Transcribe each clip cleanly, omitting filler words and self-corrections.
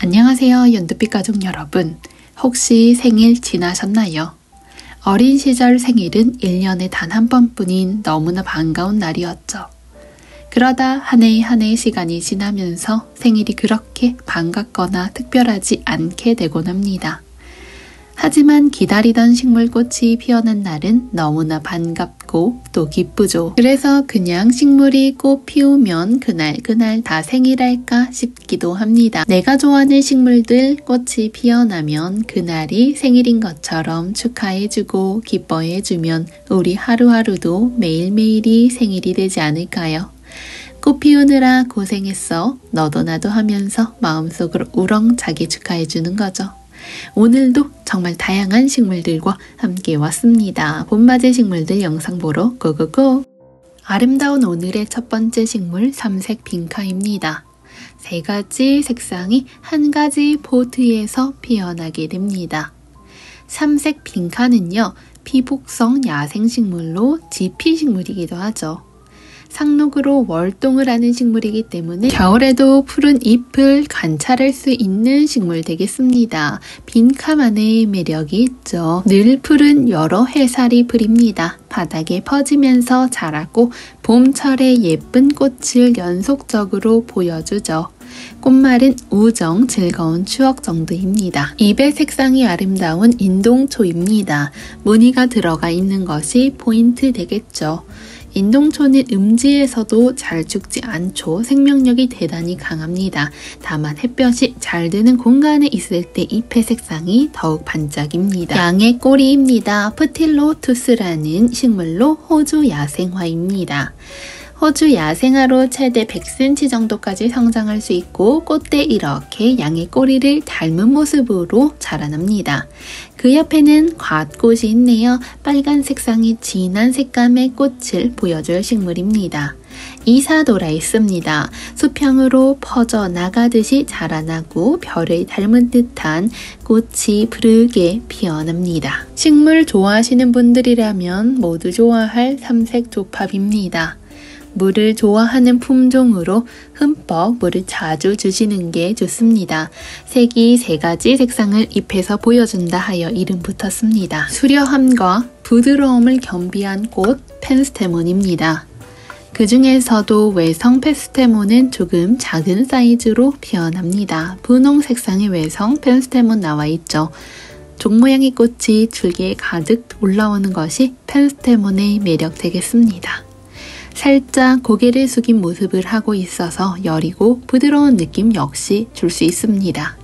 안녕하세요, 연두빛 가족 여러분. 혹시 생일 지나셨나요? 어린 시절 생일은 1년에 단 한 번뿐인 너무나 반가운 날이었죠. 그러다 한 해 한 해 시간이 지나면서 생일이 그렇게 반갑거나 특별하지 않게 되곤 합니다. 하지만 기다리던 식물꽃이 피어난 날은 너무나 반갑고 또 기쁘죠. 그래서 그냥 식물이 꽃 피우면 그날 다 생일할까 싶기도 합니다. 내가 좋아하는 식물들 꽃이 피어나면 그날이 생일인 것처럼 축하해주고 기뻐해주면 우리 하루하루도 매일매일이 생일이 되지 않을까요? 꽃 피우느라 고생했어. 너도 나도 하면서 마음속으로 우렁차게 축하해주는 거죠. 오늘도 정말 다양한 식물들과 함께 왔습니다. 봄맞이 식물들 영상 보러 고고고! 아름다운 오늘의 첫 번째 식물 삼색 빈카입니다. 세 가지 색상이 한 가지 포트에서 피어나게 됩니다. 삼색 빈카는요, 피복성 야생식물로 지피식물이기도 하죠. 상록으로 월동을 하는 식물이기 때문에 겨울에도 푸른 잎을 관찰할 수 있는 식물 되겠습니다. 빈카만의 매력이 있죠. 늘 푸른 여러 해살이 풀입니다. 바닥에 퍼지면서 자라고 봄철에 예쁜 꽃을 연속적으로 보여주죠. 꽃말은 우정, 즐거운 추억 정도입니다. 잎의 색상이 아름다운 인동초입니다. 무늬가 들어가 있는 것이 포인트 되겠죠. 인동초는 음지에서도 잘 죽지 않죠. 생명력이 대단히 강합니다. 다만 햇볕이 잘 드는 공간에 있을 때 잎의 색상이 더욱 반짝입니다. 양의 꼬리입니다. 프틸로투스라는 식물로 호주 야생화입니다. 호주 야생화로 최대 100cm 정도까지 성장할 수 있고 꽃대 이렇게 양의 꼬리를 닮은 모습으로 자라납니다. 그 옆에는 과꽃이 있네요. 빨간 색상이 진한 색감의 꽃을 보여줄 식물입니다. 이사도라 있습니다. 수평으로 퍼져나가듯이 자라나고 별을 닮은 듯한 꽃이 푸르게 피어납니다. 식물 좋아하시는 분들이라면 모두 좋아할 삼색 조팝입니다. 물을 좋아하는 품종으로 흠뻑 물을 자주 주시는 게 좋습니다. 색이 세 가지 색상을 잎에서 보여준다 하여 이름 붙었습니다. 수려함과 부드러움을 겸비한 꽃 펜스테몬입니다. 그 중에서도 외성 펜스테몬은 조금 작은 사이즈로 피어납니다. 분홍 색상의 외성 펜스테몬 나와 있죠. 종 모양의 꽃이 줄기에 가득 올라오는 것이 펜스테몬의 매력 되겠습니다. 살짝 고개를 숙인 모습을 하고 있어서 여리고 부드러운 느낌 역시 줄 수 있습니다.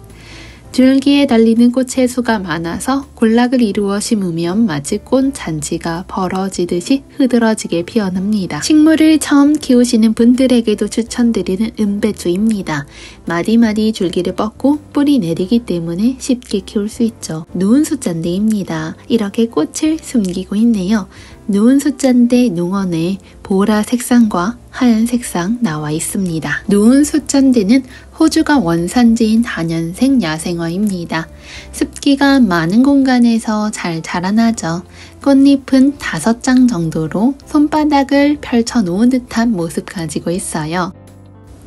줄기에 달리는 꽃의 수가 많아서 군락을 이루어 심으면 마치 꽃 잔치가 벌어지듯이 흐드러지게 피어납니다. 식물을 처음 키우시는 분들에게도 추천드리는 은배추입니다. 마디마디 줄기를 뻗고 뿌리 내리기 때문에 쉽게 키울 수 있죠. 누운 숫잔대입니다. 이렇게 꽃을 숨기고 있네요. 누운 숫잔대 농원에 보라 색상과 하얀 색상 나와 있습니다. 누운 숫잔대는 호주가 원산지인 다년생 야생화입니다. 습기가 많은 공간에서 잘 자라나죠. 꽃잎은 5장 정도로 손바닥을 펼쳐 놓은 듯한 모습 가지고 있어요.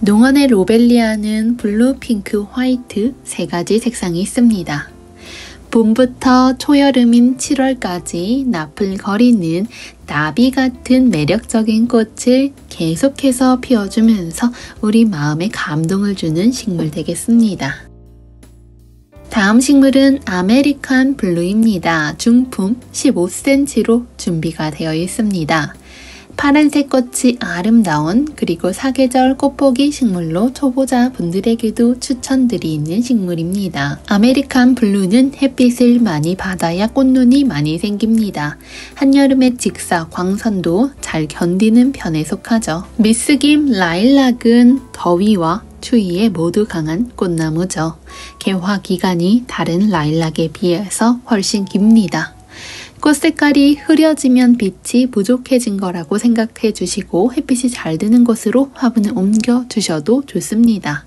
농원의 로벨리아는 블루, 핑크, 화이트 세 가지 색상이 있습니다. 봄부터 초여름인 7월까지 나풀거리는 나비 같은 매력적인 꽃을 계속해서 피워주면서 우리 마음에 감동을 주는 식물 되겠습니다. 다음 식물은 아메리칸 블루입니다. 중품 15cm로 준비가 되어 있습니다. 파란색 꽃이 아름다운 그리고 사계절 꽃보기 식물로 초보자 분들에게도 추천드리는 식물입니다. 아메리칸 블루는 햇빛을 많이 받아야 꽃눈이 많이 생깁니다. 한여름의 직사, 광선도 잘 견디는 편에 속하죠. 미스김 라일락은 더위와 추위에 모두 강한 꽃나무죠. 개화 기간이 다른 라일락에 비해서 훨씬 깁니다. 꽃 색깔이 흐려지면 빛이 부족해진 거라고 생각해 주시고 햇빛이 잘 드는 곳으로 화분을 옮겨 주셔도 좋습니다.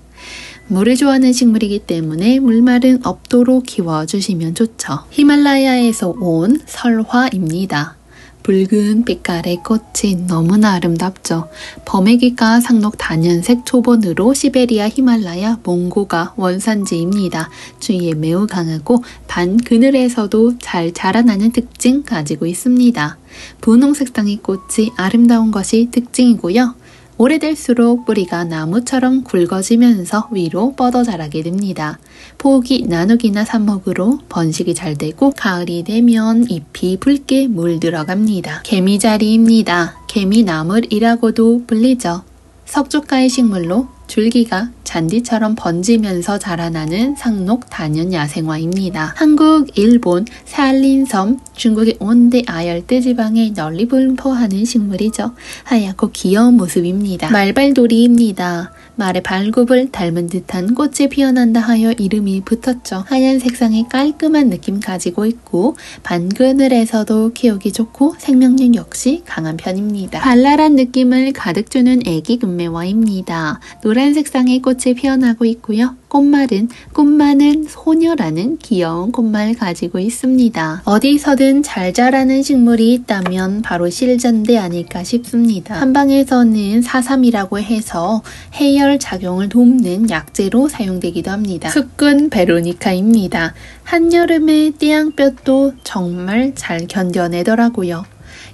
물을 좋아하는 식물이기 때문에 물마른 업도로 키워주시면 좋죠. 히말라야에서 온 설화입니다. 붉은 빛깔의 꽃이 너무나 아름답죠. 범에기가 상록 단연색 초본으로 시베리아, 히말라야, 몽고가 원산지입니다. 추위에 매우 강하고 반그늘에서도 잘 자라나는 특징 가지고 있습니다. 분홍 색상의 꽃이 아름다운 것이 특징이고요. 오래될수록 뿌리가 나무처럼 굵어지면서 위로 뻗어 자라게 됩니다. 포기, 나누기나 삽목으로 번식이 잘 되고 가을이 되면 잎이 붉게 물들어갑니다. 개미자리입니다. 개미나물이라고도 불리죠. 석조가의 식물로 줄기가 잔디처럼 번지면서 자라나는 상록 단연 야생화입니다. 한국, 일본, 산린섬, 중국의 온대 아열대 지방에 널리 분포하는 식물이죠. 하얗고 귀여운 모습입니다. 말발돌이입니다. 말의 발굽을 닮은 듯한 꽃이 피어난다 하여 이름이 붙었죠. 하얀 색상의 깔끔한 느낌 가지고 있고 반그늘에서도 키우기 좋고 생명력 역시 강한 편입니다. 발랄한 느낌을 가득 주는 애기 금매화입니다. 노란 색상의 꽃이 피어나고 있고요. 꽃말은 꽃 많은 소녀라는 귀여운 꽃말 가지고 있습니다. 어디서든 잘 자라는 식물이 있다면 바로 실전대 아닐까 싶습니다. 한방에서는 사삼이라고 해서 해열 작용을 돕는 약재로 사용되기도 합니다. 숙군 베로니카입니다. 한여름에 띠양볕도 정말 잘 견뎌내더라고요.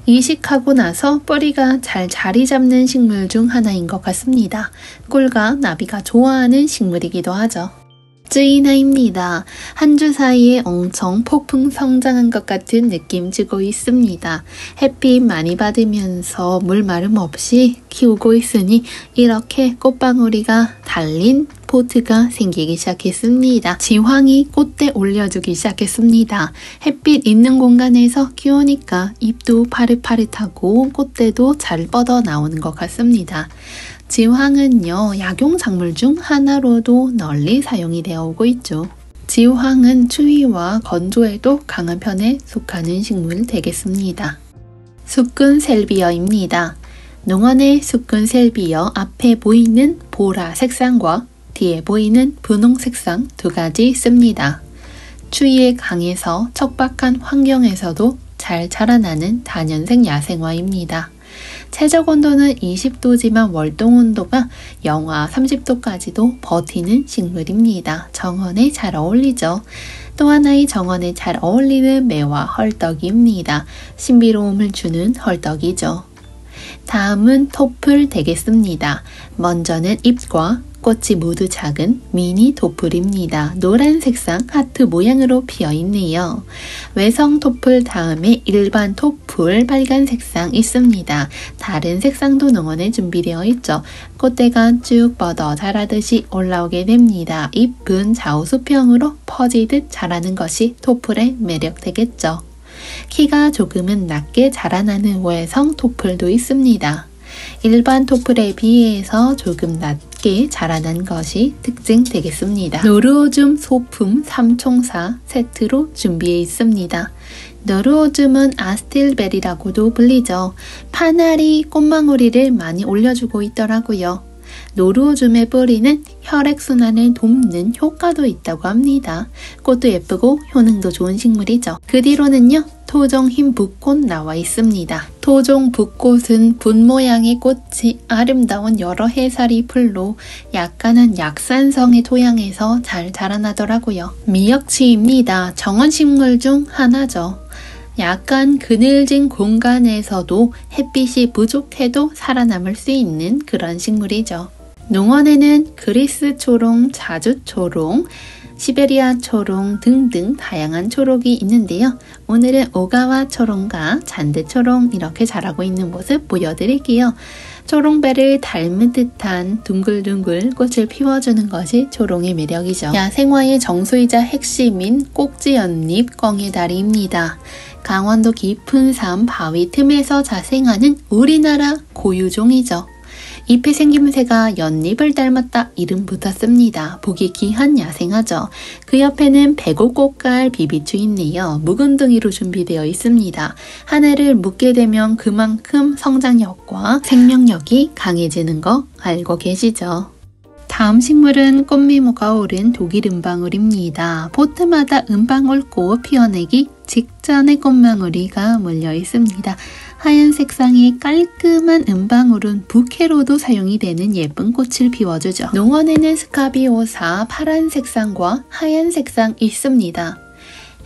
이식하고 나서 뿌리가 잘 자리 잡는 식물 중 하나인 것 같습니다. 꿀과 나비가 좋아하는 식물이기도 하죠. 쯔이나입니다. 한 주 사이에 엄청 폭풍 성장한 것 같은 느낌 주고 있습니다. 햇빛 많이 받으면서 물 마름 없이 키우고 있으니 이렇게 꽃방울이가 달린 포트가 생기기 시작했습니다. 지황이 꽃대 올려주기 시작했습니다. 햇빛 있는 공간에서 키우니까 잎도 파릇파릇하고 꽃대도 잘 뻗어 나오는 것 같습니다. 지황은요, 약용작물 중 하나로도 널리 사용이 되어 오고 있죠. 지황은 추위와 건조에도 강한 편에 속하는 식물 되겠습니다. 숙군 셀비어입니다. 농원의 숙군 셀비어 앞에 보이는 보라 색상과 뒤에 보이는 분홍 색상 두 가지 있습니다. 추위에 강해서 척박한 환경에서도 잘 자라나는 다년생 야생화입니다. 최적 온도는 20도지만 월동 온도가 영하 30도까지도 버티는 식물입니다. 정원에 잘 어울리죠. 또 하나의 정원에 잘 어울리는 매화 헐떡이입니다. 신비로움을 주는 헐떡이죠. 다음은 토플 되겠습니다. 먼저는 잎과 꽃이 모두 작은 미니 토플입니다. 노란 색상 하트 모양으로 피어있네요. 외성 토플 다음에 일반 토플 빨간 색상 있습니다. 다른 색상도 농원에 준비되어 있죠. 꽃대가 쭉 뻗어 자라듯이 올라오게 됩니다. 잎은 좌우수평으로 퍼지듯 자라는 것이 토플의 매력 되겠죠. 키가 조금은 낮게 자라나는 외성 토플도 있습니다. 일반 토플에 비해서 조금 낮게 자라난 것이 특징 되겠습니다. 노르오줌 소품 3총사 세트로 준비해 있습니다. 노르오줌은 아스틸베리라고도 불리죠. 파나리 꽃망울이를 많이 올려주고 있더라고요. 노르오줌의 뿌리는 혈액순환을 돕는 효과도 있다고 합니다. 꽃도 예쁘고 효능도 좋은 식물이죠. 그 뒤로는요, 토종 흰 붓꽃 나와 있습니다. 토종 붓꽃은 붓 모양의 꽃이 아름다운 여러 해살이 풀로 약간은 약산성의 토양에서 잘 자라나더라고요. 미역치입니다. 정원식물 중 하나죠. 약간 그늘진 공간에서도 햇빛이 부족해도 살아남을 수 있는 그런 식물이죠. 농원에는 그리스 초롱, 자주 초롱, 시베리아 초롱 등등 다양한 초록이 있는데요. 오늘은 오가와 초롱과 잔드 초롱 이렇게 자라고 있는 모습 보여드릴게요. 초롱배를 닮은 듯한 둥글둥글 꽃을 피워주는 것이 초롱의 매력이죠. 야생화의 정수이자 핵심인 꼭지연잎 꽝이다리입니다. 강원도 깊은 삶 바위 틈에서 자생하는 우리나라 고유종이죠. 잎의 생김새가 연잎을 닮았다 이름 붙었습니다. 보기 귀한 야생화죠. 그 옆에는 백옥꽃갈 비비추 있네요. 묵은둥이로 준비되어 있습니다. 한 해를 묵게 되면 그만큼 성장력과 생명력이 강해지는 거 알고 계시죠? 다음 식물은 꽃미모가 오른 독일 은방울입니다. 포트마다 은방울꽃 피어내기 직전에 꽃망울이가 몰려 있습니다. 하얀 색상의 깔끔한 은방울은 부케로도 사용이 되는 예쁜 꽃을 피워주죠. 농원에는 스카비오사 파란 색상과 하얀 색상 있습니다.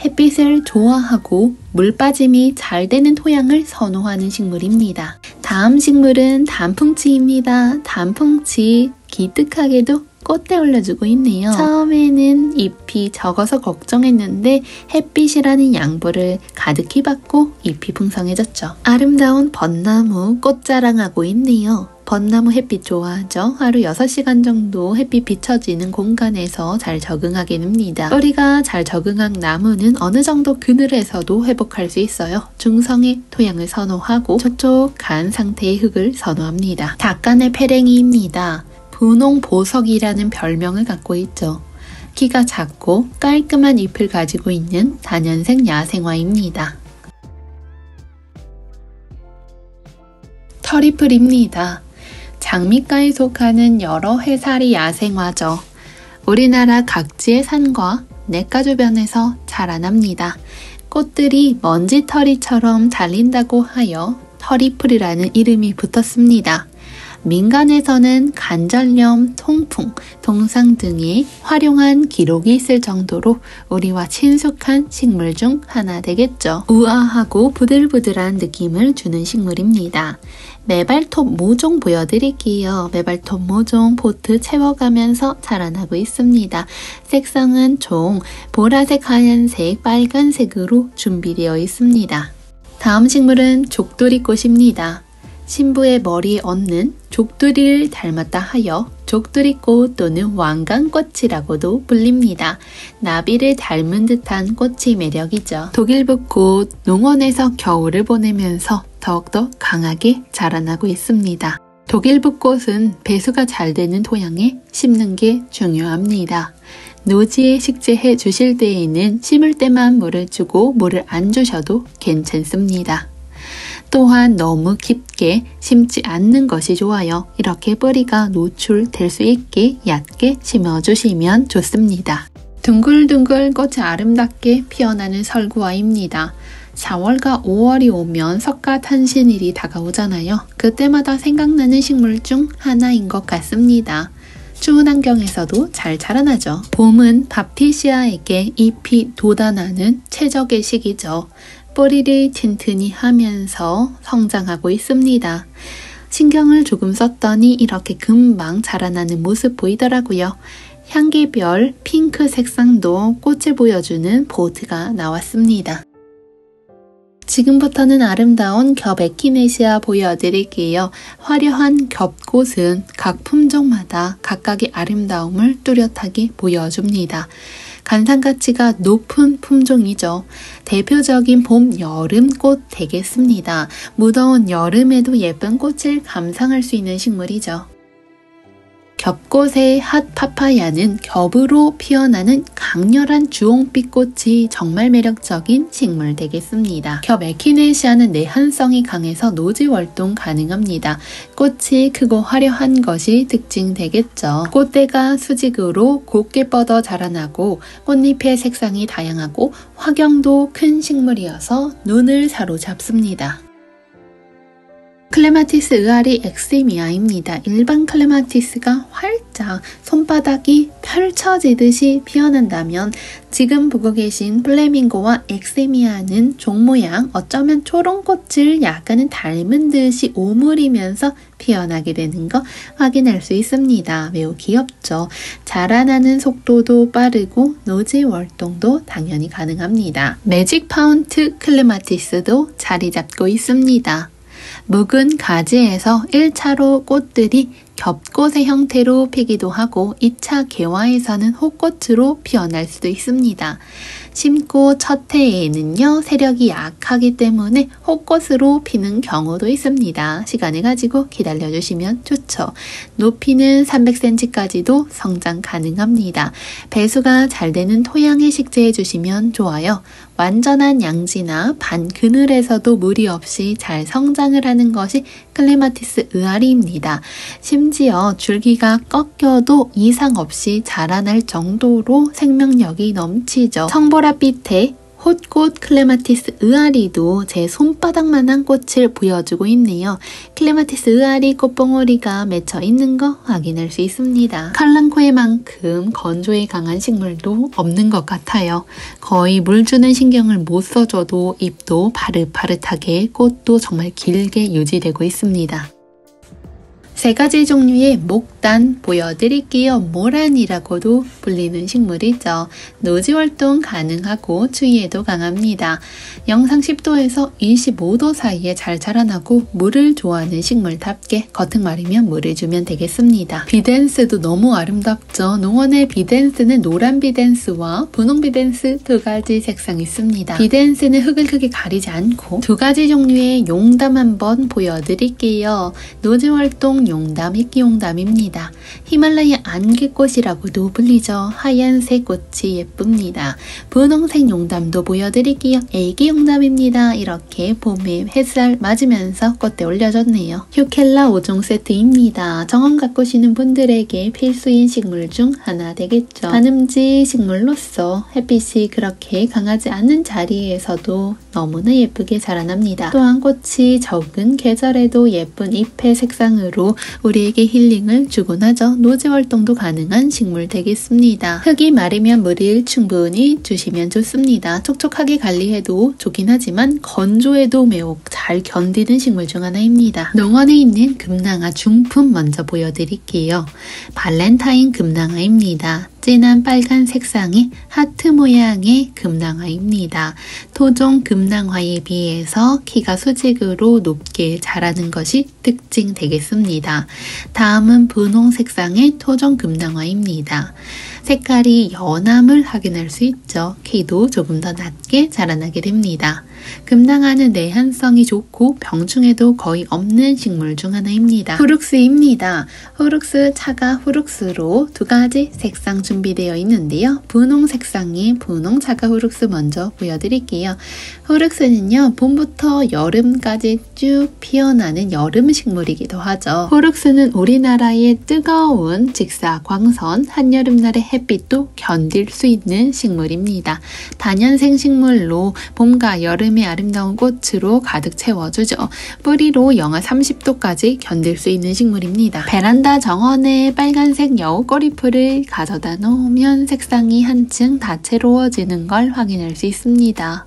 햇빛을 좋아하고 물 빠짐이 잘 되는 토양을 선호하는 식물입니다. 다음 식물은 단풍치입니다. 단풍치 기특하게도 꽃대 올려주고 있네요. 처음에는 잎이 적어서 걱정했는데 햇빛이라는 양보를 가득히 받고 잎이 풍성해졌죠. 아름다운 벚나무 꽃 자랑하고 있네요. 벚나무 햇빛 좋아하죠? 하루 6시간 정도 햇빛 비춰지는 공간에서 잘 적응하게 됩니다. 뿌리가 잘 적응한 나무는 어느 정도 그늘에서도 회복할 수 있어요. 중성의 토양을 선호하고 촉촉한 상태의 흙을 선호합니다. 닭간의 페랭이입니다. 분홍보석이라는 별명을 갖고 있죠. 키가 작고 깔끔한 잎을 가지고 있는 다년생 야생화입니다. 터리플입니다. 장미과에 속하는 여러 해살이 야생화죠. 우리나라 각지의 산과 냇가 주변에서 자라납니다. 꽃들이 먼지털이처럼 잘린다고 하여 터리플이라는 이름이 붙었습니다. 민간에서는 관절염, 통풍, 동상 등의 활용한 기록이 있을 정도로 우리와 친숙한 식물 중 하나 되겠죠. 우아하고 부들부들한 느낌을 주는 식물입니다. 메발톱 모종 보여드릴게요. 메발톱 모종 포트 채워가면서 자라나고 있습니다. 색상은 총 보라색, 하얀색, 빨간색으로 준비되어 있습니다. 다음 식물은 족두리꽃입니다. 신부의 머리에 얹는 족두리를 닮았다 하여 족두리꽃 또는 왕관꽃이라고도 불립니다. 나비를 닮은 듯한 꽃이 매력이죠. 독일붓꽃 농원에서 겨울을 보내면서 더욱더 강하게 자라나고 있습니다. 독일붓꽃은 배수가 잘 되는 토양에 심는 게 중요합니다. 노지에 식재해 주실 때에는 심을 때만 물을 주고 물을 안 주셔도 괜찮습니다. 또한 너무 깊게 심지 않는 것이 좋아요. 이렇게 뿌리가 노출될 수 있게 얕게 심어주시면 좋습니다. 둥글둥글 꽃이 아름답게 피어나는 설구와입니다. 4월과 5월이 오면 석가탄신일이 다가오잖아요. 그때마다 생각나는 식물 중 하나인 것 같습니다. 추운 환경에서도 잘 자라나죠. 봄은 바피시아에게 잎이 돋아나는 최적의 시기죠. 뿌리를 튼튼히 하면서 성장하고 있습니다. 신경을 조금 썼더니 이렇게 금방 자라나는 모습 보이더라고요. 향기별 핑크 색상도 꽃을 보여주는 보트가 나왔습니다. 지금부터는 아름다운 겹 에키네시아 보여드릴게요. 화려한 겹꽃은 각 품종마다 각각의 아름다움을 뚜렷하게 보여줍니다. 관상 가치가 높은 품종이죠. 대표적인 봄, 여름 꽃 되겠습니다. 무더운 여름에도 예쁜 꽃을 감상할 수 있는 식물이죠. 겹꽃의 핫 파파야는 겹으로 피어나는 강렬한 주홍빛 꽃이 정말 매력적인 식물 되겠습니다. 겹 에키네시아는 내한성이 강해서 노지 활동 가능합니다. 꽃이 크고 화려한 것이 특징 되겠죠. 꽃대가 수직으로 곱게 뻗어 자라나고 꽃잎의 색상이 다양하고 화경도 큰 식물이어서 눈을 사로잡습니다. 클레마티스 의아리 엑시미아입니다. 일반 클레마티스가 활짝 손바닥이 펼쳐지듯이 피어난다면 지금 보고 계신 플레밍고와 엑시미아는 종 모양 어쩌면 초롱꽃을 약간은 닮은 듯이 오므리면서 피어나게 되는 거 확인할 수 있습니다. 매우 귀엽죠. 자라나는 속도도 빠르고 노지 활동도 당연히 가능합니다. 매직 파운트 클레마티스도 자리 잡고 있습니다. 묵은 가지에서 1차로 꽃들이 겹꽃의 형태로 피기도 하고 2차 개화에서는 호꽃으로 피어날 수도 있습니다. 심고 첫 해에는요 세력이 약하기 때문에 호꽃으로 피는 경우도 있습니다. 시간을 가지고 기다려주시면 좋죠. 높이는 300cm까지도 성장 가능합니다. 배수가 잘 되는 토양에 식재해 주시면 좋아요. 완전한 양지나 반그늘에서도 무리 없이 잘 성장을 하는 것이 클레마티스 의아리입니다. 심지어 줄기가 꺾여도 이상 없이 자라날 정도로 생명력이 넘치죠. 청보라빛의 홑꽃 클레마티스 의아리도 제 손바닥만한 꽃을 보여주고 있네요. 클레마티스 의아리 꽃봉오리가 맺혀 있는 거 확인할 수 있습니다. 칼랑코에만큼 건조에 강한 식물도 없는 것 같아요. 거의 물 주는 신경을 못 써줘도 잎도 파릇파릇하게 꽃도 정말 길게 유지되고 있습니다. 세 가지 종류의 목단 보여드릴게요. 모란이라고도 불리는 식물이죠. 노지활동 가능하고 추위에도 강합니다. 영상 10도에서 25도 사이에 잘 자라나고 물을 좋아하는 식물답게 겉흙말이면 물을 주면 되겠습니다. 비덴스도 너무 아름답죠. 농원의 비덴스는 노란 비덴스와 분홍 비덴스 두 가지 색상이 있습니다. 비덴스는 흙을 크게 가리지 않고 두 가지 종류의 용담 한번 보여드릴게요. 노지활동 용담, 희귀용담입니다. 히말라야 안개꽃이라고도 불리죠. 하얀색 꽃이 예쁩니다. 분홍색 용담도 보여드릴게요. 애기용담입니다. 이렇게 봄에 햇살 맞으면서 꽃대 올려줬네요. 휴켈라 5종 세트입니다. 정원 가꾸시는 분들에게 필수인 식물 중 하나 되겠죠. 반음지 식물로서 햇빛이 그렇게 강하지 않은 자리에서도 너무나 예쁘게 자라납니다. 또한 꽃이 적은 계절에도 예쁜 잎의 색상으로 우리에게 힐링을 주곤 하죠. 노지 활동도 가능한 식물 되겠습니다. 흙이 마르면 물을 충분히 주시면 좋습니다. 촉촉하게 관리해도 좋긴 하지만 건조에도 매우 잘 견디는 식물 중 하나입니다. 농원에 있는 금낭화 중품 먼저 보여드릴게요. 발렌타인 금낭화입니다. 진한 빨간 색상의 하트 모양의 금낭화입니다. 토종 금낭화에 비해서 키가 수직으로 높게 자라는 것이 특징 되겠습니다. 다음은 분홍 색상의 토종 금낭화입니다. 색깔이 연함을 확인할 수 있죠. 키도 조금 더 낮게 자라나게 됩니다. 금낭화는 내한성이 좋고 병충해도 거의 없는 식물 중 하나입니다. 후룩스입니다. 후룩스, 차가 후룩스로 두 가지 색상 준비되어 있는데요. 분홍 색상의 분홍 차가 후룩스 먼저 보여드릴게요. 후룩스는요, 봄부터 여름까지 쭉 피어나는 여름 식물이기도 하죠. 후룩스는 우리나라의 뜨거운 직사광선, 한여름날의 햇빛도 견딜 수 있는 식물입니다. 다년생 식물로 봄과 여름의 아름다운 꽃으로 가득 채워주죠. 뿌리로 영하 30도까지 견딜 수 있는 식물입니다. 베란다 정원에 빨간색 여우 꼬리풀을 가져다 놓으면 색상이 한층 다채로워지는 걸 확인할 수 있습니다.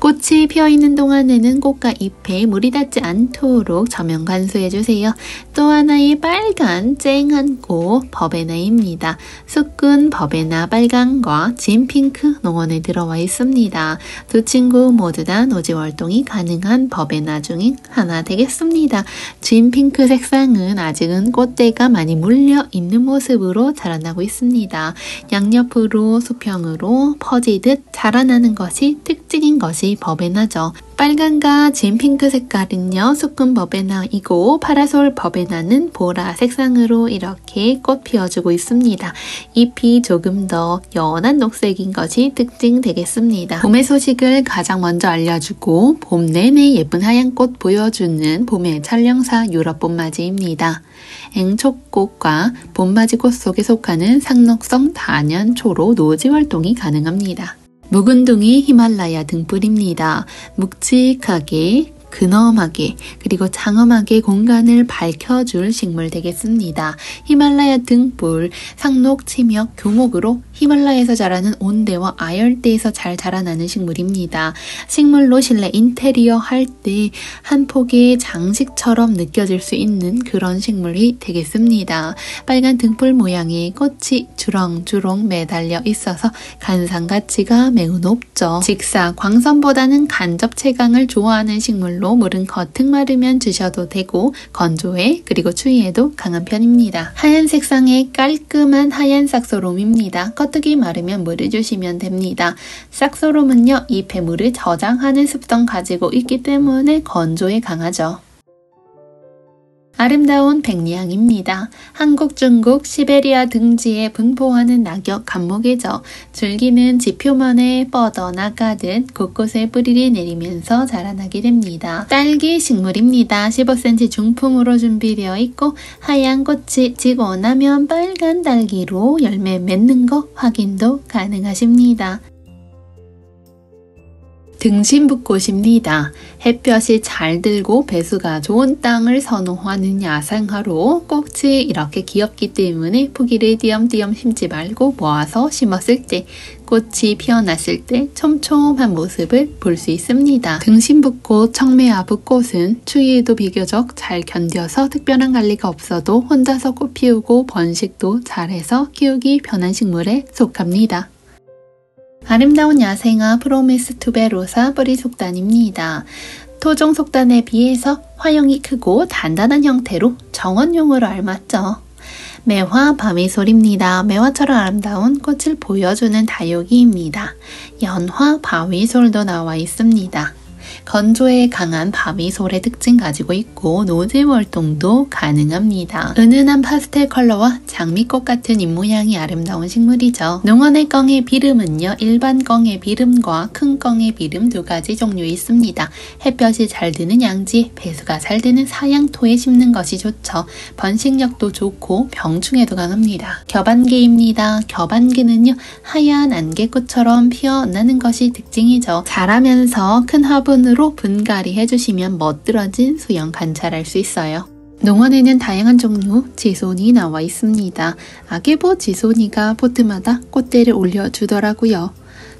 꽃이 피어있는 동안에는 꽃과 잎에 물이 닿지 않도록 저면 관수해주세요. 또 하나의 빨간 쨍한 꽃 버베나입니다. 수꾼 버베나 빨강과 진핑크 농원에 들어와 있습니다. 두 친구 모두 다 노지 활동이 가능한 버베나 중인 하나 되겠습니다. 진핑크 색상은 아직은 꽃대가 많이 물려있는 모습으로 자라나고 있습니다. 양옆으로 수평으로 퍼지듯 자라나는 것이 특징인 것이 버베나죠. 빨간과 진핑크 색깔은요, 수컷 버베나이고 파라솔 버베나는 보라 색상으로 이렇게 꽃 피워주고 있습니다. 잎이 조금 더 연한 녹색인 것이 특징 되겠습니다. 봄의 소식을 가장 먼저 알려주고 봄 내내 예쁜 하얀 꽃 보여주는 봄의 촬영사 유럽 봄맞이입니다. 앵초꽃과 봄맞이꽃 속에 속하는 상록성 단연초로 노지 활동이 가능합니다. 묵은둥이 히말라야 등불입니다. 묵직하게, 근엄하게, 그리고 장엄하게 공간을 밝혀줄 식물 되겠습니다. 히말라야 등불, 상록, 치명, 교목으로 히말라야에서 자라는 온대와 아열대에서 잘 자라나는 식물입니다. 식물로 실내 인테리어 할 때 한 폭의 장식처럼 느껴질 수 있는 그런 식물이 되겠습니다. 빨간 등불 모양의 꽃이 주렁주렁 매달려 있어서 관상 가치가 매우 높죠. 직사, 광선보다는 간접 채광을 좋아하는 식물로 물은 겉흙 마르면 주셔도 되고 건조에 그리고 추위에도 강한 편입니다. 하얀 색상의 깔끔한 하얀 싹소롬입니다. 겉흙이 마르면 물을 주시면 됩니다. 싹소롬은요, 잎에 물을 저장하는 습성 가지고 있기 때문에 건조에 강하죠. 아름다운 백리향입니다. 한국, 중국, 시베리아 등지에 분포하는 낙엽 감목이죠. 줄기는 지표면에 뻗어나가듯 곳곳에 뿌리를 내리면서 자라나게 됩니다. 딸기 식물입니다. 15cm 중풍으로 준비되어 있고 하얀 꽃이 지고 나면 빨간 딸기로 열매 맺는 거 확인도 가능하십니다. 등심붓꽃입니다. 햇볕이 잘 들고 배수가 좋은 땅을 선호하는 야생화로 꽃이 이렇게 귀엽기 때문에 포기를 띄엄띄엄 심지 말고 모아서 심었을 때 꽃이 피어났을 때 촘촘한 모습을 볼 수 있습니다. 등심붓꽃, 청매아붓꽃은 추위에도 비교적 잘 견뎌서 특별한 관리가 없어도 혼자서 꽃 피우고 번식도 잘해서 키우기 편한 식물에 속합니다. 아름다운 야생화 프로미스 투베로사 뿌리 속단입니다. 토종 속단에 비해서 화형이 크고 단단한 형태로 정원용으로 알맞죠. 매화 바위솔입니다. 매화처럼 아름다운 꽃을 보여주는 다육이입니다. 연화 바위솔도 나와 있습니다. 건조에 강한 바위솔의 특징 가지고 있고 노제 활동도 가능합니다. 은은한 파스텔 컬러와 장미꽃 같은 잎모양이 아름다운 식물이죠. 농원의 껑의 비름은요, 일반 껑의 비름과 큰 껑의 비름 두 가지 종류 있습니다. 햇볕이 잘 드는 양지, 배수가 잘 되는 사양토에 심는 것이 좋죠. 번식력도 좋고 병충해도 강합니다. 겹안개입니다. 겹안개는요, 하얀 안개꽃처럼 피어나는 것이 특징이죠. 자라면서 큰 화분으로 분갈이 해주시면 멋들어진 수영 관찰할 수 있어요. 농원에는 다양한 종류 지소니 나와 있습니다. 아게보 지소니가 포트마다 꽃대를 올려주더라고요.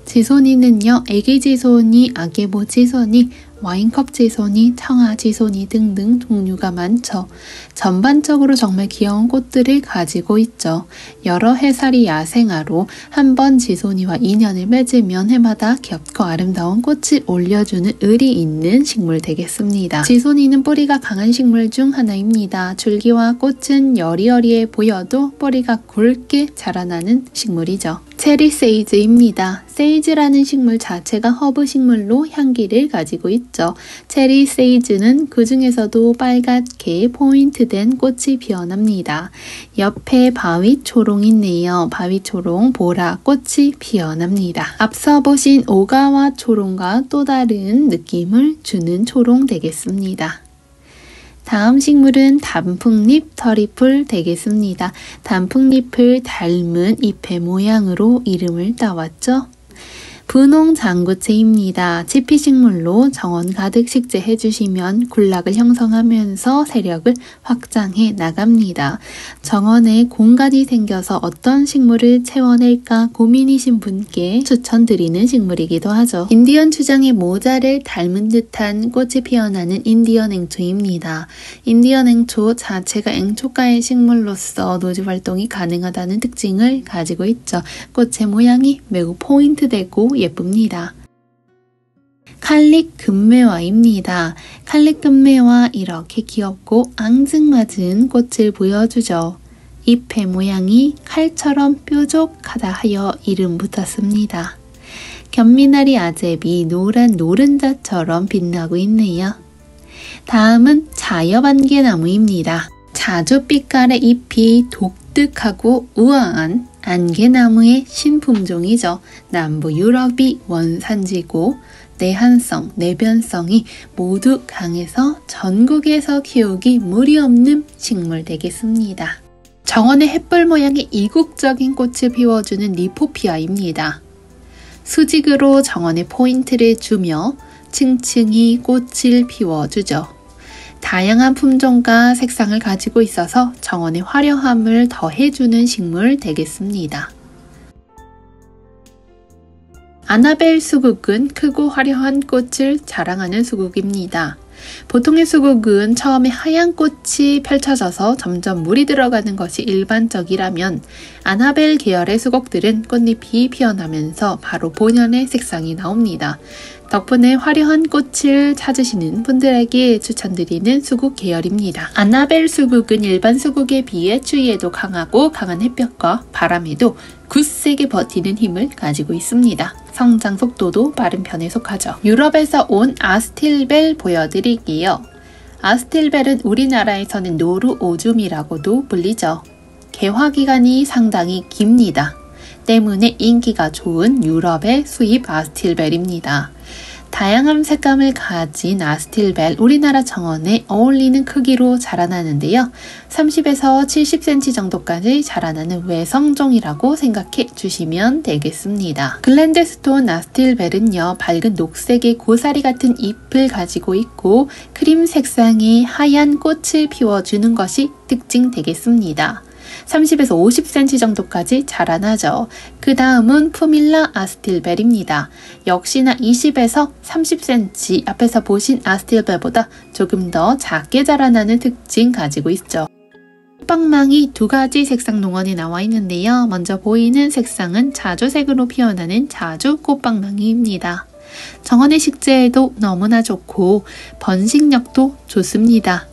지소니는요, 애기 지소니, 아게보 지소니, 와인컵 지소니, 청아 지소니 등등 종류가 많죠. 전반적으로 정말 귀여운 꽃들을 가지고 있죠. 여러 해살이 야생화로 한 번 지소니와 인연을 맺으면 해마다 귀엽고 아름다운 꽃을 올려주는 의리 있는 식물 되겠습니다. 지소니는 뿌리가 강한 식물 중 하나입니다. 줄기와 꽃은 여리여리해 보여도 뿌리가 굵게 자라나는 식물이죠. 체리 세이즈입니다. 세이즈라는 식물 자체가 허브 식물로 향기를 가지고 있죠. 체리 세이즈는 그 중에서도 빨갛게 포인트된 꽃이 피어납니다. 옆에 바위초롱이 있네요. 바위초롱, 보라 꽃이 피어납니다. 앞서 보신 오가와 초롱과 또 다른 느낌을 주는 초롱 되겠습니다. 다음 식물은 단풍잎 터리풀 되겠습니다. 단풍잎을 닮은 잎의 모양으로 이름을 따왔죠. 분홍 장구채입니다. 지피식물로 정원 가득 식재해 주시면 군락을 형성하면서 세력을 확장해 나갑니다. 정원에 공간이 생겨서 어떤 식물을 채워낼까 고민이신 분께 추천드리는 식물이기도 하죠. 인디언 추장의 모자를 닮은 듯한 꽃이 피어나는 인디언 앵초입니다. 인디언 앵초 자체가 앵초가의 식물로서 노지 활동이 가능하다는 특징을 가지고 있죠. 꽃의 모양이 매우 포인트되고 예쁩니다. 칼릭 금매화입니다. 칼릭 금매화 이렇게 귀엽고 앙증맞은 꽃을 보여주죠. 잎의 모양이 칼처럼 뾰족하다 하여 이름 붙었습니다. 견미나리 아제비 노란 노른자처럼 빛나고 있네요. 다음은 자엽안개나무입니다. 자주빛깔의 잎이 독특하고 우아한 안개나무의 신품종이죠. 남부 유럽이 원산지고 내한성, 내변성이 모두 강해서 전국에서 키우기 무리 없는 식물 되겠습니다. 정원의 햇불 모양의 이국적인 꽃을 피워주는 리포피아입니다. 수직으로 정원에 포인트를 주며 층층이 꽃을 피워주죠. 다양한 품종과 색상을 가지고 있어서 정원의 화려함을 더해주는 식물 되겠습니다. 아나벨 수국은 크고 화려한 꽃을 자랑하는 수국입니다. 보통의 수국은 처음에 하얀 꽃이 펼쳐져서 점점 물이 들어가는 것이 일반적이라면 아나벨 계열의 수국들은 꽃잎이 피어나면서 바로 본연의 색상이 나옵니다. 덕분에 화려한 꽃을 찾으시는 분들에게 추천드리는 수국 계열입니다. 아나벨 수국은 일반 수국에 비해 추위에도 강하고 강한 햇볕과 바람에도 굳세게 버티는 힘을 가지고 있습니다. 성장 속도도 빠른 편에 속하죠. 유럽에서 온 아스틸벨 보여드릴게요. 아스틸벨은 우리나라에서는 노루 오줌이라고도 불리죠. 개화기간이 상당히 깁니다. 때문에 인기가 좋은 유럽의 수입 아스틸벨입니다. 다양한 색감을 가진 아스틸벨, 우리나라 정원에 어울리는 크기로 자라나는데요. 30에서 70cm 정도까지 자라나는 외성종이라고 생각해 주시면 되겠습니다. 글랜드스톤 아스틸벨은요, 밝은 녹색의 고사리 같은 잎을 가지고 있고 크림 색상의 하얀 꽃을 피워주는 것이 특징 되겠습니다. 30에서 50cm 정도까지 자라나죠. 그 다음은 푸밀라 아스틸벨입니다. 역시나 20에서 30cm, 앞에서 보신 아스틸벨보다 조금 더 작게 자라나는 특징 가지고 있죠. 꽃방망이 두 가지 색상 농원에 나와 있는데요. 먼저 보이는 색상은 자주색으로 피어나는 자주 꽃방망이입니다. 정원의 식재에도 너무나 좋고 번식력도 좋습니다.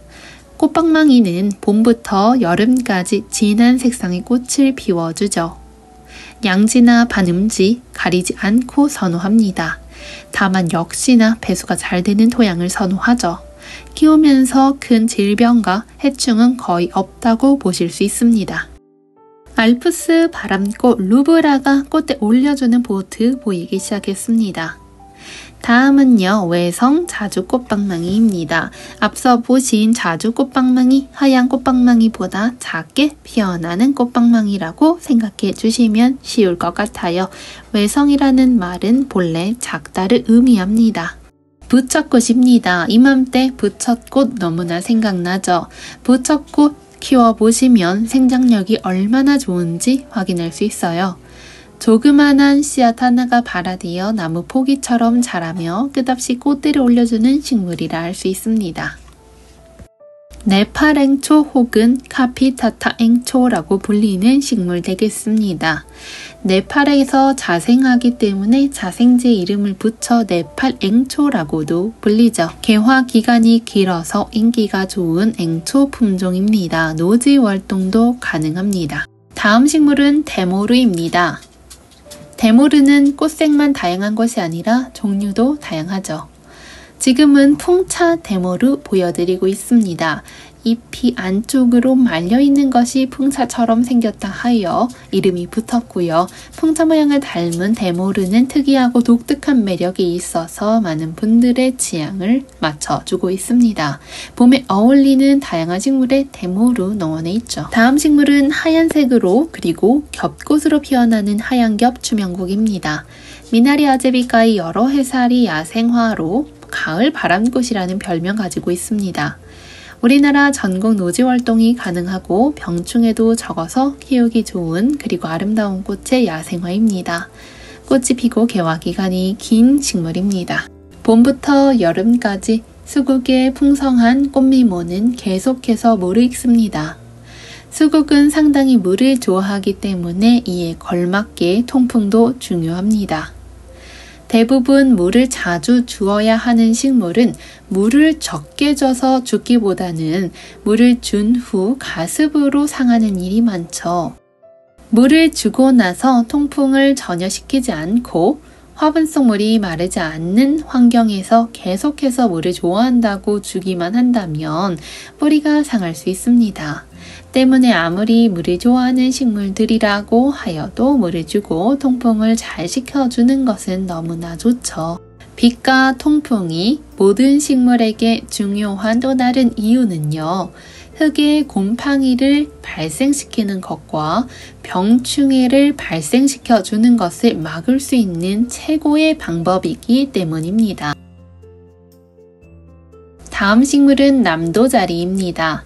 꽃방망이는 봄부터 여름까지 진한 색상의 꽃을 피워주죠. 양지나 반음지 가리지 않고 선호합니다. 다만 역시나 배수가 잘 되는 토양을 선호하죠. 키우면서 큰 질병과 해충은 거의 없다고 보실 수 있습니다. 알프스 바람꽃 루브라가 꽃에 올려주는 보트 보이기 시작했습니다. 다음은요, 외성 자주 꽃방망이입니다. 앞서 보신 자주 꽃방망이, 하얀 꽃방망이보다 작게 피어나는 꽃방망이라고 생각해 주시면 쉬울 것 같아요. 외성이라는 말은 본래 작다를 의미합니다. 부처꽃입니다. 이맘때 부처꽃 너무나 생각나죠? 부처꽃 키워보시면 생장력이 얼마나 좋은지 확인할 수 있어요. 조그만한 씨앗 하나가 발아되어 나무 포기처럼 자라며 끝없이 꽃들을 올려주는 식물이라 할 수 있습니다. 네팔앵초 혹은 카피타타앵초라고 불리는 식물 되겠습니다. 네팔에서 자생하기 때문에 자생제 이름을 붙여 네팔앵초라고도 불리죠. 개화 기간이 길어서 인기가 좋은 앵초 품종입니다. 노지 활동도 가능합니다. 다음 식물은 데모르입니다. 데모르는 꽃색만 다양한 것이 아니라 종류도 다양하죠. 지금은 풍차 데모르 보여드리고 있습니다. 잎이 안쪽으로 말려있는 것이 풍차처럼 생겼다 하여 이름이 붙었고요. 풍차 모양을 닮은 데모르는 특이하고 독특한 매력이 있어서 많은 분들의 취향을 맞춰주고 있습니다. 봄에 어울리는 다양한 식물의 데모르 농원에 있죠. 다음 식물은 하얀색으로 그리고 겹꽃으로 피어나는 하얀겹 주명국입니다. 미나리 아제비가의 여러 해살이 야생화로 가을 바람꽃이라는 별명 가지고 있습니다. 우리나라 전국 노지 활동이 가능하고 병충해도 적어서 키우기 좋은 그리고 아름다운 꽃의 야생화입니다. 꽃이 피고 개화 기간이 긴 식물입니다. 봄부터 여름까지 수국의 풍성한 꽃미모는 계속해서 무르익습니다. 수국은 상당히 물을 좋아하기 때문에 이에 걸맞게 통풍도 중요합니다. 대부분 물을 자주 주어야 하는 식물은 물을 적게 줘서 죽기보다는 물을 준 후 가습으로 상하는 일이 많죠. 물을 주고 나서 통풍을 전혀 시키지 않고 화분 속 물이 마르지 않는 환경에서 계속해서 물을 좋아한다고 주기만 한다면 뿌리가 상할 수 있습니다. 때문에 아무리 물을 좋아하는 식물들이라고 하여도 물을 주고 통풍을 잘 시켜주는 것은 너무나 좋죠. 빛과 통풍이 모든 식물에게 중요한 또 다른 이유는요. 흙의 곰팡이를 발생시키는 것과 병충해를 발생시켜주는 것을 막을 수 있는 최고의 방법이기 때문입니다. 다음 식물은 남도자리입니다.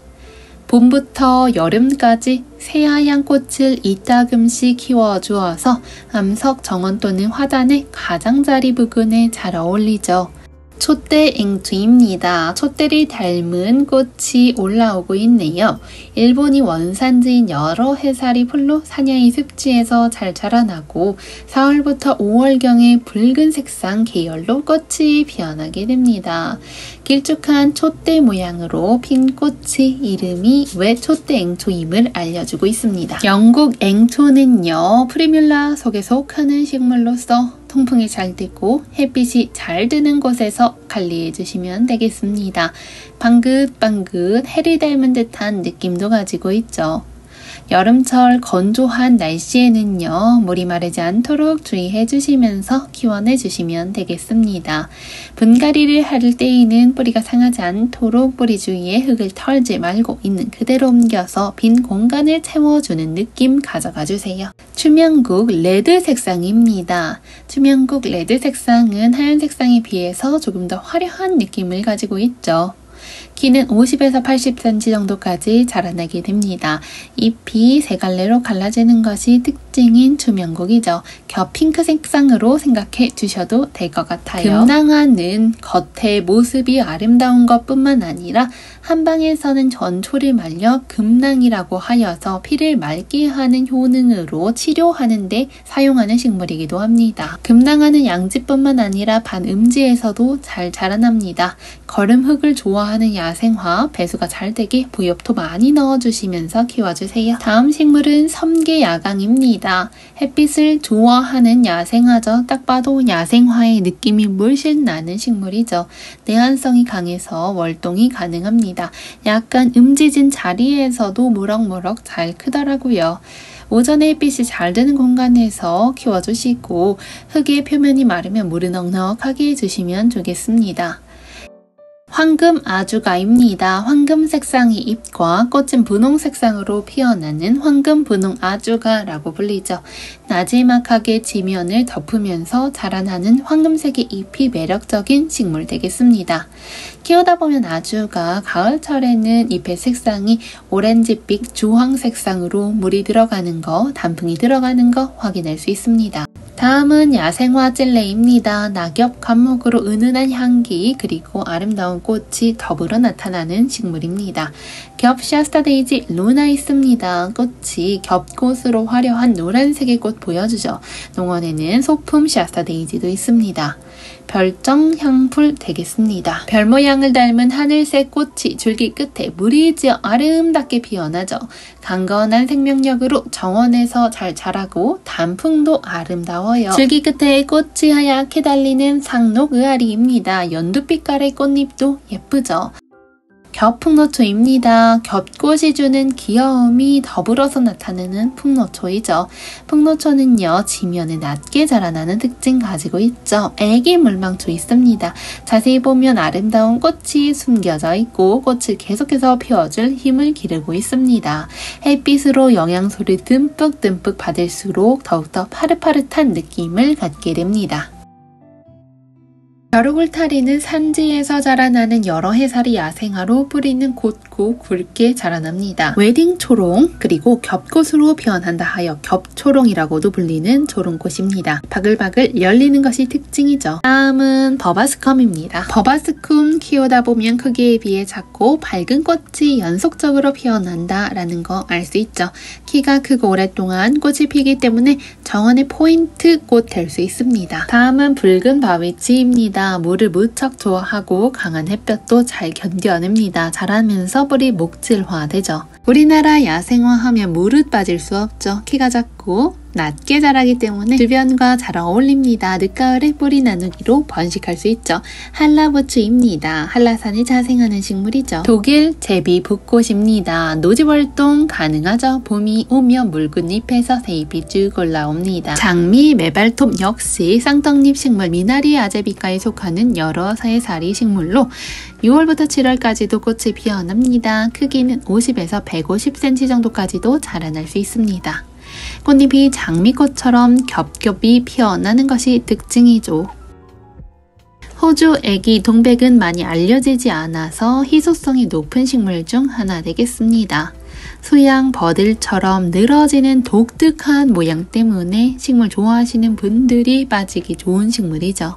봄부터 여름까지 새하얀 꽃을 이따금씩 키워주어서 암석 정원 또는 화단의 가장자리 부근에 잘 어울리죠. 촛대앵초입니다. 촛대를 닮은 꽃이 올라오고 있네요. 일본이 원산지인 여러 해살이 풀로 사냐이 습지에서 잘 자라나고 4월부터 5월경에 붉은 색상 계열로 꽃이 피어나게 됩니다. 길쭉한 촛대 모양으로 핀 꽃의 이름이 왜 촛대앵초임을 알려주고 있습니다. 영국 앵초는요, 프리뮬라 속에 속하는 식물로서 통풍이 잘 되고 햇빛이 잘 드는 곳에서 관리해 주시면 되겠습니다. 방긋방긋 해를 닮은 듯한 느낌도 가지고 있죠. 여름철 건조한 날씨에는요, 물이 마르지 않도록 주의해 주시면서 키워내 주시면 되겠습니다. 분갈이를 할 때에는 뿌리가 상하지 않도록 뿌리 주위에 흙을 털지 말고 있는 그대로 옮겨서 빈 공간을 채워주는 느낌 가져가 주세요. 추명국 레드 색상입니다. 추명국 레드 색상은 하얀 색상에 비해서 조금 더 화려한 느낌을 가지고 있죠. 키는 50에서 80cm 정도까지 자라나게 됩니다. 잎이 세 갈래로 갈라지는 것이 특징인 추명국이죠. 겹 핑크 색상으로 생각해 주셔도 될 것 같아요. 금낭화는 겉의 모습이 아름다운 것뿐만 아니라 한방에서는 전초를 말려 금낭이라고 하여서 피를 맑게 하는 효능으로 치료하는 데 사용하는 식물이기도 합니다. 금낭화는 양지뿐만 아니라 반음지에서도 잘 자라납니다. 거름흙을 좋아하는 야생화, 배수가 잘 되게 부엽토 많이 넣어주시면서 키워주세요. 다음 식물은 섬계야강입니다. 햇빛을 좋아하는 야생화죠. 딱 봐도 야생화의 느낌이 물씬 나는 식물이죠. 내한성이 강해서 월동이 가능합니다. 약간 음지진 자리에서도 무럭무럭 잘 크더라고요. 오전에 햇빛이 잘 드는 공간에서 키워주시고 흙의 표면이 마르면 물을 넉넉하게 해주시면 좋겠습니다. 황금 아주가입니다. 황금 색상의 잎과 꽃은 분홍 색상으로 피어나는 황금 분홍 아주가라고 불리죠. 나지막하게 지면을 덮으면서 자라나는 황금색의 잎이 매력적인 식물 되겠습니다. 키우다 보면 아주가 가을철에는 잎의 색상이 오렌지빛 주황 색상으로 물이 들어가는 거, 단풍이 들어가는 거 확인할 수 있습니다. 다음은 야생화 찔레입니다. 낙엽 감목으로 은은한 향기 그리고 아름다운 꽃이 더불어 나타나는 식물입니다. 겹 샤스타데이지 루나 있습니다. 꽃이 겹꽃으로 화려한 노란색의 꽃 보여주죠. 농원에는 소품 샤스타데이지도 있습니다. 별정 향풀 되겠습니다. 별 모양을 닮은 하늘색 꽃이 줄기 끝에 물이 지어 아름답게 피어나죠. 강건한 생명력으로 정원에서 잘 자라고 단풍도 아름다워요. 줄기 끝에 꽃이 하얗게 달리는 상록의아리입니다. 연두빛깔의 꽃잎도 예쁘죠. 겹풍노초입니다. 겹꽃이 주는 귀여움이 더불어서 나타내는 풍노초이죠. 풍노초는요, 지면에 낮게 자라나는 특징 가지고 있죠. 애기 물망초 있습니다. 자세히 보면 아름다운 꽃이 숨겨져 있고 꽃을 계속해서 피워줄 힘을 기르고 있습니다. 햇빛으로 영양소를 듬뿍 받을수록 더욱더 파릇파릇한 느낌을 갖게 됩니다. 벼룩울타리는 산지에서 자라나는 여러 해살이 야생화로 뿌리는 곧고 굵게 자라납니다. 웨딩초롱 그리고 겹꽃으로 피어난다 하여 겹초롱이라고도 불리는 초롱꽃입니다. 바글바글 열리는 것이 특징이죠. 다음은 버바스컴입니다. 버바스컴 키우다 보면 크기에 비해 작고 밝은 꽃이 연속적으로 피어난다 라는 거 알 수 있죠. 키가 크고 오랫동안 꽃이 피기 때문에 정원의 포인트 꽃 될 수 있습니다. 다음은 붉은 바위치입니다. 물을 무척 좋아하고 강한 햇볕도 잘 견뎌냅니다. 자라면서 뿌리 목질화되죠. 우리나라 야생화 하면 무릇 빠질 수 없죠. 키가 작고 낮게 자라기 때문에 주변과 잘 어울립니다. 늦가을에 뿌리 나누기로 번식할 수 있죠. 한라부추입니다. 한라산에 자생하는 식물이죠. 독일 제비붓꽃입니다. 노지활동 가능하죠. 봄이 오면 묽은 잎에서 새잎이 쭉 올라옵니다. 장미, 메발톱 역시 쌍떡잎 식물 미나리 아제비과에 속하는 여러 해살이 식물로 6월부터 7월까지도 꽃이 피어납니다. 크기는 50에서 150cm 정도까지도 자라날 수 있습니다. 꽃잎이 장미꽃처럼 겹겹이 피어나는 것이 특징이죠. 호주 애기 동백은 많이 알려지지 않아서 희소성이 높은 식물 중 하나 되겠습니다. 수양 버들처럼 늘어지는 독특한 모양 때문에 식물 좋아하시는 분들이 빠지기 좋은 식물이죠.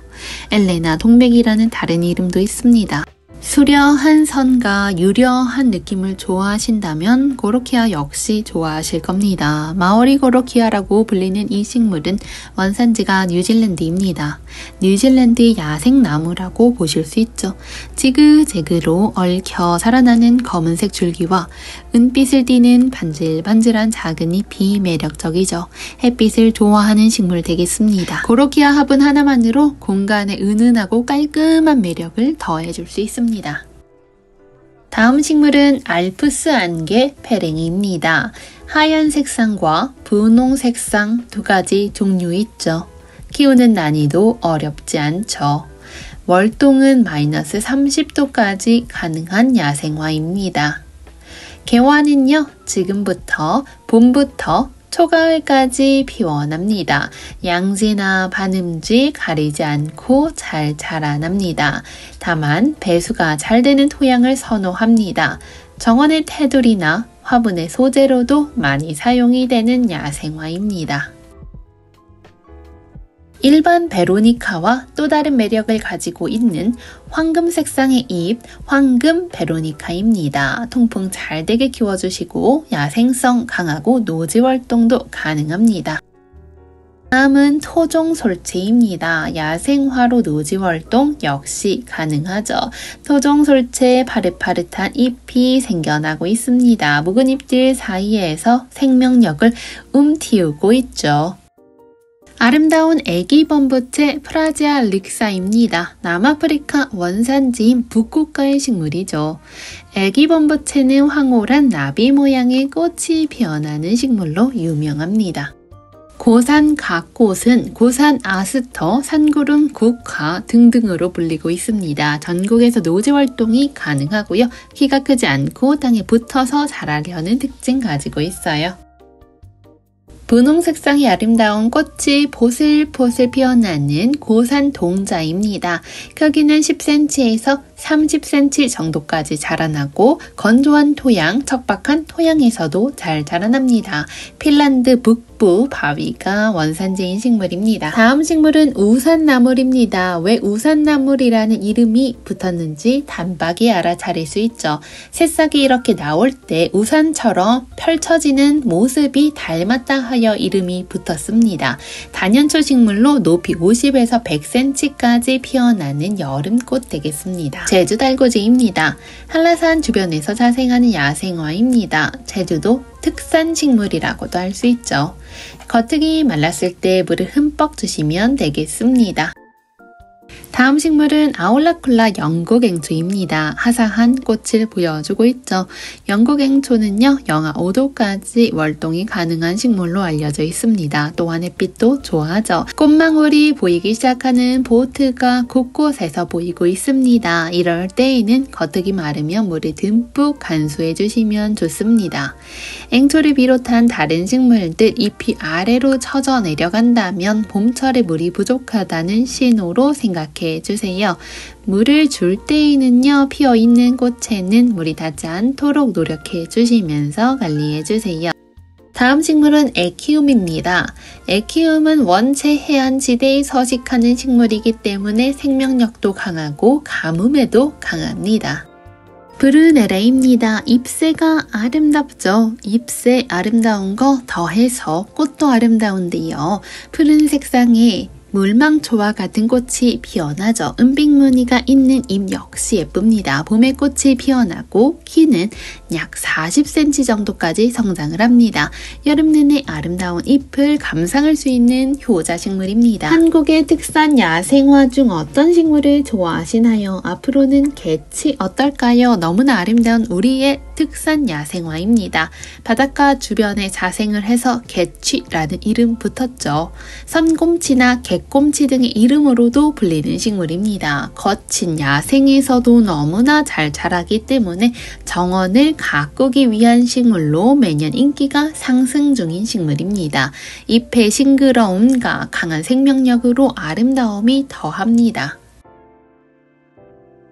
엘레나 동백이라는 다른 이름도 있습니다. 수려한 선과 유려한 느낌을 좋아하신다면 고로키아 역시 좋아하실 겁니다. 마오리 고로키아라고 불리는 이 식물은 원산지가 뉴질랜드입니다. 뉴질랜드의 야생나무라고 보실 수 있죠. 지그재그로 얽혀 살아나는 검은색 줄기와 은빛을 띠는 반질반질한 작은 잎이 매력적이죠. 햇빛을 좋아하는 식물 되겠습니다. 고로키아 화분 하나만으로 공간에 은은하고 깔끔한 매력을 더해줄 수 있습니다. 다음 식물은 알프스 안개 페랭이입니다. 하얀 색상과 분홍 색상 두 가지 종류 있죠. 키우는 난이도 어렵지 않죠. 월동은 마이너스 30도까지 가능한 야생화입니다. 개화는요, 지금부터 봄부터 초가을까지 피어납니다. 양지나 반음지 가리지 않고 잘 자라납니다. 다만 배수가 잘 되는 토양을 선호합니다. 정원의 테두리나 화분의 소재로도 많이 사용이 되는 야생화입니다. 일반 베로니카와 또 다른 매력을 가지고 있는 황금 색상의 잎, 황금 베로니카입니다. 통풍 잘 되게 키워주시고 야생성 강하고 노지 활동도 가능합니다. 다음은 토종솔채입니다. 야생화로 노지 활동 역시 가능하죠. 토종솔채에 파릇파릇한 잎이 생겨나고 있습니다. 묵은 잎들 사이에서 생명력을 움틔우고 있죠. 아름다운 애기 범부채 프라지아 릭사입니다. 남아프리카 원산지인 북극과의 식물이죠. 애기 범부채는 황홀한 나비 모양의 꽃이 피어나는 식물로 유명합니다. 고산 갓꽃은 고산 아스터, 산구름 국화 등등으로 불리고 있습니다. 전국에서 노지 활동이 가능하고요. 키가 크지 않고 땅에 붙어서 자라려는 특징 가지고 있어요. 분홍 색상이 아름다운 꽃이 보슬보슬 피어나는 고산 동자입니다. 크기는 10cm에서 30cm 정도까지 자라나고 건조한 토양, 척박한 토양에서도 잘 자라납니다. 핀란드 북부 바위가 원산지인 식물입니다. 다음 식물은 우산나물입니다. 왜 우산나물이라는 이름이 붙었는지 단박에 알아차릴 수 있죠. 새싹이 이렇게 나올 때 우산처럼 펼쳐지는 모습이 닮았다 하여 이름이 붙었습니다. 단연초 식물로 높이 50에서 100cm까지 피어나는 여름꽃 되겠습니다. 제주 달고지입니다. 한라산 주변에서 자생하는 야생화입니다. 제주도 특산 식물이라고도 할 수 있죠. 겉흙이 말랐을 때 물을 흠뻑 주시면 되겠습니다. 다음 식물은 아울라쿨라 영국앵초입니다. 화사한 꽃을 보여주고 있죠. 영국앵초는요, 영하 5도까지 월동이 가능한 식물로 알려져 있습니다. 또한 햇빛도 좋아하죠. 꽃망울이 보이기 시작하는 보트가 곳곳에서 보이고 있습니다. 이럴 때에는 겉흙이 마르면 물을 듬뿍 간수해 주시면 좋습니다. 앵초를 비롯한 다른 식물들 잎이 아래로 처져 내려간다면 봄철에 물이 부족하다는 신호로 생각해 주세요. 물을 줄 때에는요, 피어있는 꽃에는 물이 닿지 않도록 노력해 주시면서 관리해 주세요. 다음 식물은 에키움입니다. 에키움은 원체 해안지대에 서식하는 식물이기 때문에 생명력도 강하고 가뭄에도 강합니다. 브르네라입니다. 잎새가 아름답죠. 잎새 아름다운 거 더해서 꽃도 아름다운데요. 푸른 색상의 물망초와 같은 꽃이 피어나죠. 은빛무늬가 있는 잎 역시 예쁩니다. 봄에 꽃이 피어나고 키는 약 40cm 정도까지 성장을 합니다. 여름 내내 아름다운 잎을 감상할 수 있는 효자식물입니다. 한국의 특산 야생화 중 어떤 식물을 좋아하시나요? 앞으로는 개치 어떨까요? 너무나 아름다운 우리의 특산 야생화입니다. 바닷가 주변에 자생을 해서 개취라는 이름 붙었죠. 선곰치나 개꼼치 등의 이름으로도 불리는 식물입니다. 거친 야생에서도 너무나 잘 자라기 때문에 정원을 가꾸기 위한 식물로 매년 인기가 상승 중인 식물입니다. 잎의 싱그러움과 강한 생명력으로 아름다움이 더합니다.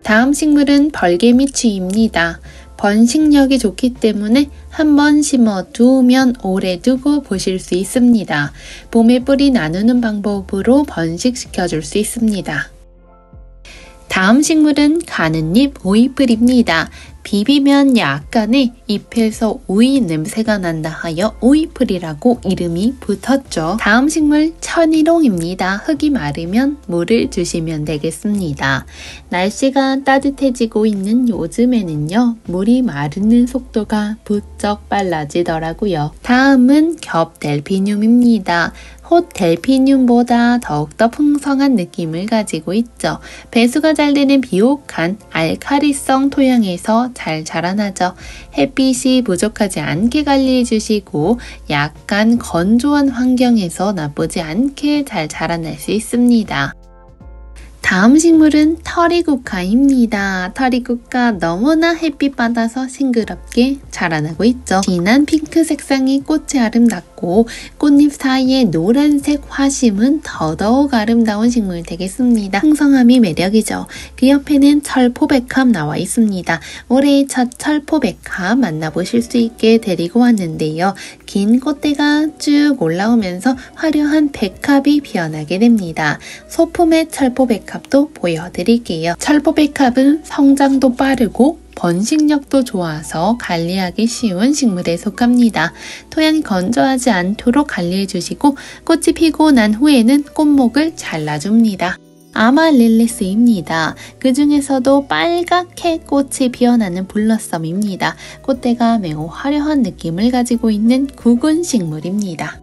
다음 식물은 벌개미추입니다. 번식력이 좋기 때문에 한번 심어두면 오래 두고 보실 수 있습니다. 봄에 뿌리 나누는 방법으로 번식시켜 줄 수 있습니다. 다음 식물은 가는잎 오이풀입니다. 비비면 약간의 잎에서 오이 냄새가 난다 하여 오이풀이라고 이름이 붙었죠. 다음 식물 천일홍입니다. 흙이 마르면 물을 주시면 되겠습니다. 날씨가 따뜻해지고 있는 요즘에는요, 물이 마르는 속도가 부쩍 빨라지더라고요. 다음은 겹델피늄입니다. 홑 델피늄보다 더욱더 풍성한 느낌을 가지고 있죠. 배수가 잘 되는 비옥한 알카리성 토양에서 잘 자라나죠. 햇빛이 부족하지 않게 관리해 주시고 약간 건조한 환경에서 나쁘지 않게 잘 자라날 수 있습니다. 다음 식물은 터리국화입니다. 터리국화 너무나 햇빛 받아서 싱그럽게 자라나고 있죠. 진한 핑크 색상의 꽃이 아름답고 꽃잎 사이에 노란색 화심은 더더욱 아름다운 식물 되겠습니다. 풍성함이 매력이죠. 그 옆에는 철포백합 나와 있습니다. 올해의 첫 철포백합 만나보실 수 있게 데리고 왔는데요. 긴 꽃대가 쭉 올라오면서 화려한 백합이 피어나게 됩니다. 소품의 철포백합 도 보여드릴게요. 철포백합은 성장도 빠르고 번식력도 좋아서 관리하기 쉬운 식물에 속합니다. 토양이 건조하지 않도록 관리해 주시고 꽃이 피고 난 후에는 꽃목을 잘라줍니다. 아마릴리스입니다. 그 중에서도 빨갛게 꽃이 피어나는 블러썸입니다. 꽃대가 매우 화려한 느낌을 가지고 있는 구근 식물입니다.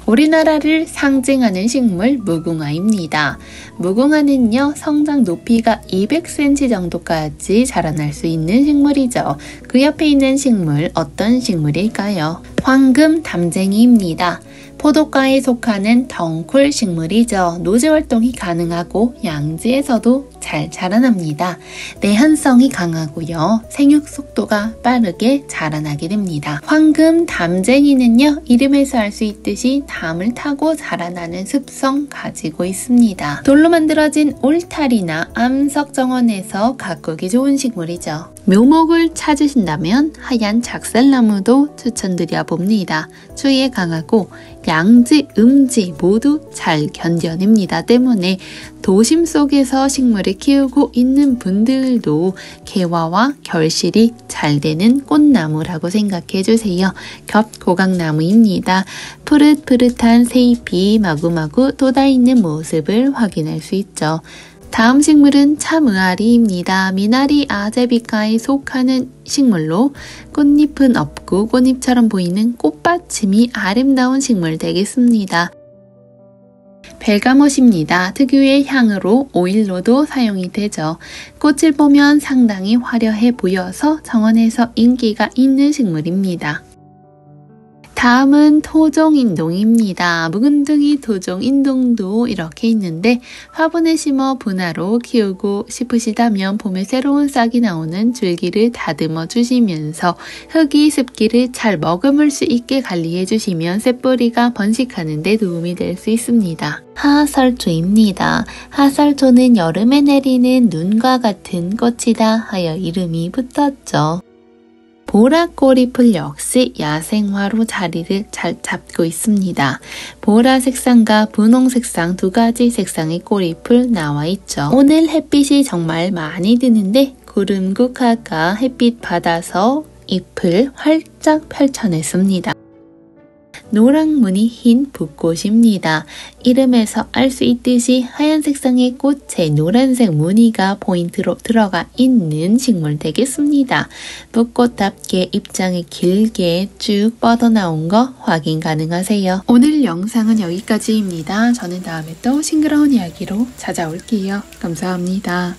우리나라를 상징하는 식물 무궁화입니다. 무궁화는요, 성장 높이가 200cm 정도까지 자라날 수 있는 식물이죠. 그 옆에 있는 식물 어떤 식물일까요? 황금 담쟁이입니다. 포도과에 속하는 덩쿨 식물이죠. 노지 활동이 가능하고 양지에서도 잘 자라납니다. 내한성이 강하고요. 생육 속도가 빠르게 자라나게 됩니다. 황금 담쟁이는요, 이름에서 알 수 있듯이 담을 타고 자라나는 습성 가지고 있습니다. 돌로 만들어진 울타리나 암석 정원에서 가꾸기 좋은 식물이죠. 묘목을 찾으신다면 하얀 작살나무도 추천드려 봅니다. 추위에 강하고 양지, 음지 모두 잘 견뎌냅니다. 때문에 도심 속에서 식물을 키우고 있는 분들도 개화와 결실이 잘 되는 꽃나무라고 생각해 주세요. 겹고각나무입니다. 푸릇푸릇한 새잎이 마구마구 돋아있는 모습을 확인할 수 있죠. 다음 식물은 참의아리입니다. 미나리 아제비과에 속하는 식물로 꽃잎은 없고 꽃잎처럼 보이는 꽃받침이 아름다운 식물 되겠습니다. 벨가못입니다. 특유의 향으로 오일로도 사용이 되죠. 꽃을 보면 상당히 화려해 보여서 정원에서 인기가 있는 식물입니다. 다음은 토종인동입니다. 묵은둥이 토종인동도 이렇게 있는데 화분에 심어 분화로 키우고 싶으시다면 봄에 새로운 싹이 나오는 줄기를 다듬어 주시면서 흙이 습기를 잘 머금을 수 있게 관리해 주시면 새뿌리가 번식하는 데 도움이 될 수 있습니다. 하설초입니다. 하설초는 여름에 내리는 눈과 같은 꽃이다 하여 이름이 붙었죠. 보라꼬리풀 역시 야생화로 자리를 잘 잡고 있습니다. 보라 색상과 분홍 색상 두 가지 색상의 꼬리풀 나와 있죠. 오늘 햇빛이 정말 많이 드는데 구름국화가 햇빛 받아서 잎을 활짝 펼쳐냈습니다. 노랑무늬 흰 붓꽃입니다. 이름에서 알 수 있듯이 하얀 색상의 꽃에 노란색 무늬가 포인트로 들어가 있는 식물 되겠습니다. 붓꽃답게 잎장이 길게 쭉 뻗어나온 거 확인 가능하세요. 오늘 영상은 여기까지입니다. 저는 다음에 또 싱그러운 이야기로 찾아올게요. 감사합니다.